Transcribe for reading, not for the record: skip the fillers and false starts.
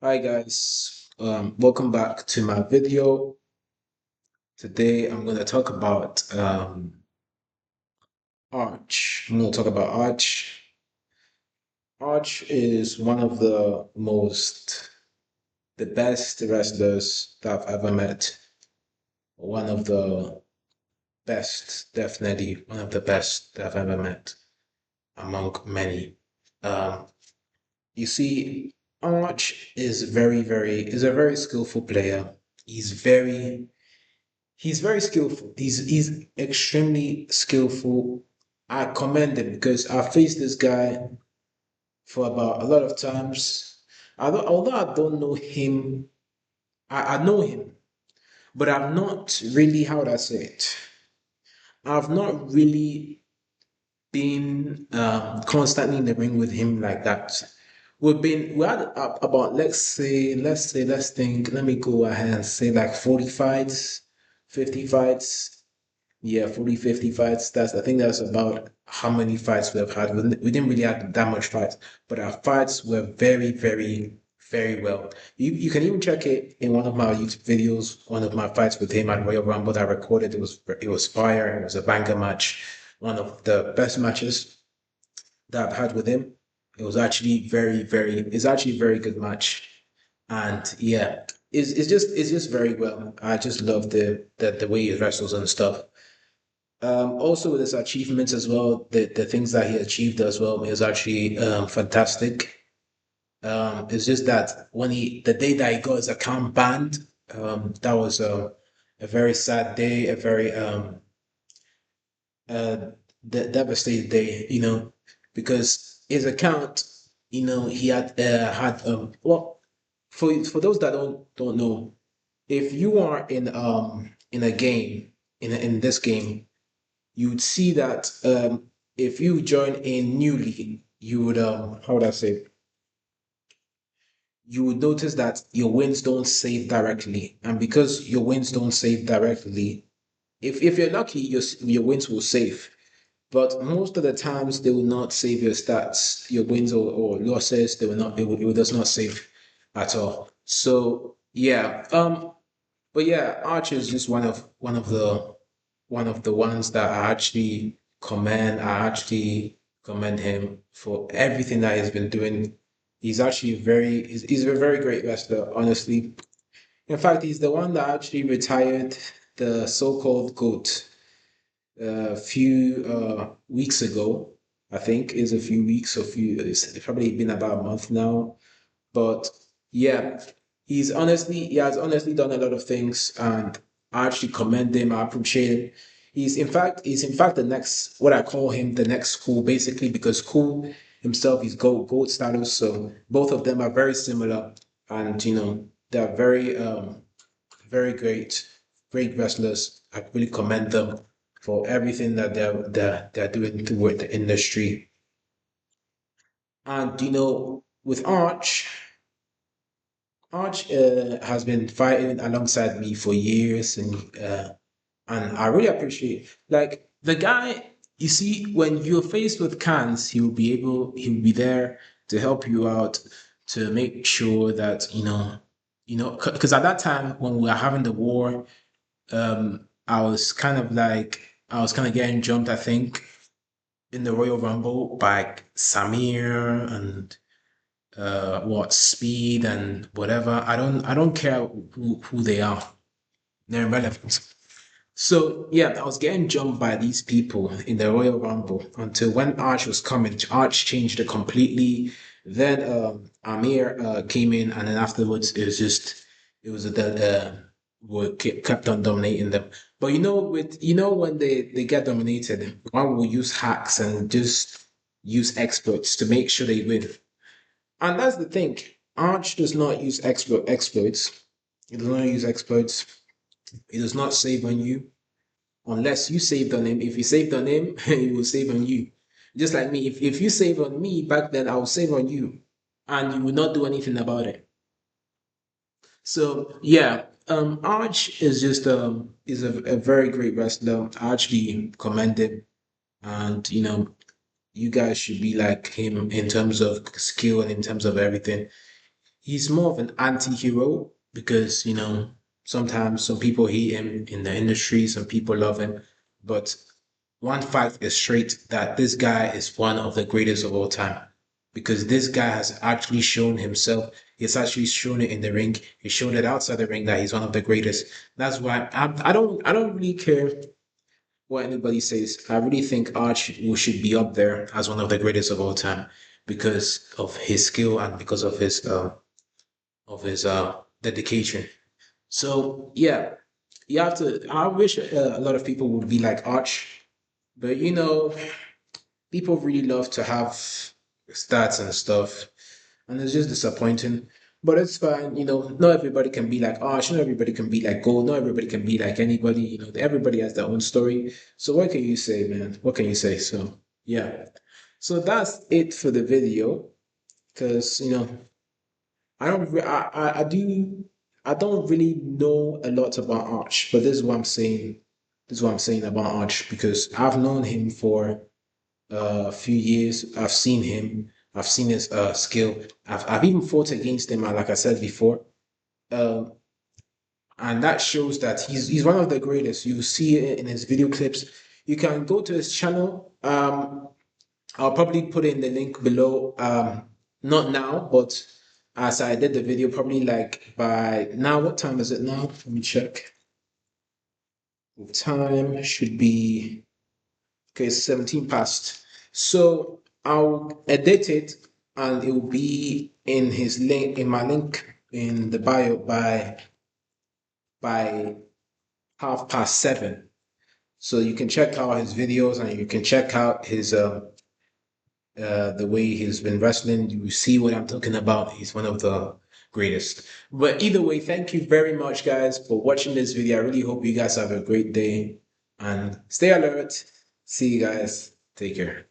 Hi guys, welcome back to my video. Today I'm going to talk about Arch. I'm going to talk about Arch. Arch is one of the best wrestlers that I've ever met. One of the best, definitely one of the best that I've ever met among many. Um, you see, Arch is is a very skillful player. He's very He's very skillful. He's extremely skillful. I commend him because I faced this guy for about a lot of times. Although I don't know him, I know him, but I've not really, how would I say it? I've not really been constantly in the ring with him like that. We had about let's think, let me go ahead and say like 40 fights, 50 fights. Yeah, 40, 50 fights. I think that's about how many fights we have had. We didn't really have that much fights, but our fights were very well. You can even check it in one of my YouTube videos, one of my fights with him at Royal Rumble that I recorded. It was fire. It was a banger match. One of the best matches that I've had with him. It's actually a very good match. And yeah, it's just very well. I just love the way he wrestles and stuff. Also with his achievements as well, the things that he achieved as well is actually fantastic. It's just that the day that he got his account banned, that was a very sad day, a very uh, devastated day, because his account, he had well, for those that don't know, if you are in a game in this game, you would see that if you join a new league, you would how would I say? You would notice that your wins don't save directly, and because your wins don't save directly, if you're lucky, your wins will save. But most of the times, they will not save your stats, your wins or losses. They will not. It will does not save at all. So yeah, but yeah, Arch is just one of the ones that I actually commend. I actually commend him for everything that he's been doing. He's a very great wrestler, honestly. In fact, he's the one that actually retired the so-called GOAT a few weeks ago. I think is a few weeks or few. It's probably been about a month now. But yeah, he has honestly done a lot of things, and I actually commend him. I appreciate him. He's in fact the next, what I call him, the next Cool, basically, because Cool himself is gold status. So both of them are very similar, and they're very great wrestlers. I really commend them for everything that they're doing toward the industry. And with Arch has been fighting alongside me for years, and I really appreciate, like, the guy. You see, when you're faced with cans, he'll be there to help you out, to make sure that because at that time when we were having the war, I was kind of getting jumped, I think, in the Royal Rumble by Samir and what Speed and whatever. I don't care who they are. They're irrelevant. So yeah, I was getting jumped by these people in the Royal Rumble until when Arch was coming. Arch changed it completely. Then Amir came in, and then afterwards it was the kept on dominating them. But when they get dominated, one will use hacks and just use exploits to make sure they win. And that's the thing. Arch does not use exploits. He does not use exploits. He does not save on you unless you saved on him. If you saved on him, he will save on you. Just like me. If you save on me back then, I will save on you. And you will not do anything about it. So yeah, Arch is just a very great wrestler. I actually commend him, and you guys should be like him in terms of skill and in terms of everything. he's more of an anti-hero because, sometimes some people hate him in the industry, some people love him. But one fact is straight that this guy is one of the greatest of all time because this guy has actually shown himself. He's actually shown it in the ring. He showed it outside the ring that he's one of the greatest. That's why I don't really care what anybody says. I really think Arch should be up there as one of the greatest of all time because of his skill and because of his dedication. So yeah, you have to. I wish a lot of people would be like Arch, but people really love to have stats and stuff, and it's just disappointing. But it's fine, not everybody can be like Arch, not everybody can be like Gold, not everybody can be like anybody, everybody has their own story. So what can you say, man? What can you say? So yeah. So that's it for the video. Because I don't re- I don't really know a lot about Arch, but this is what I'm saying. This is what I'm saying about Arch because I've known him for a few years. I've seen him. I've seen his skill. I've even fought against him, like I said before. Um, and that shows that he's one of the greatest. You see it in his video clips. You can go to his channel. I'll probably put in the link below. Not now, but as I did the video, probably like by now. What time is it now? Let me check. The time should be okay. 17 past. So I'll edit it, and it will be in his link in my link in the bio by 7:30. So you can check out his videos and you can check out his the way he's been wrestling. You see what I'm talking about. He's one of the greatest. But either way, thank you very much, guys, for watching this video. I really hope you guys have a great day and stay alert. See you guys. Take care.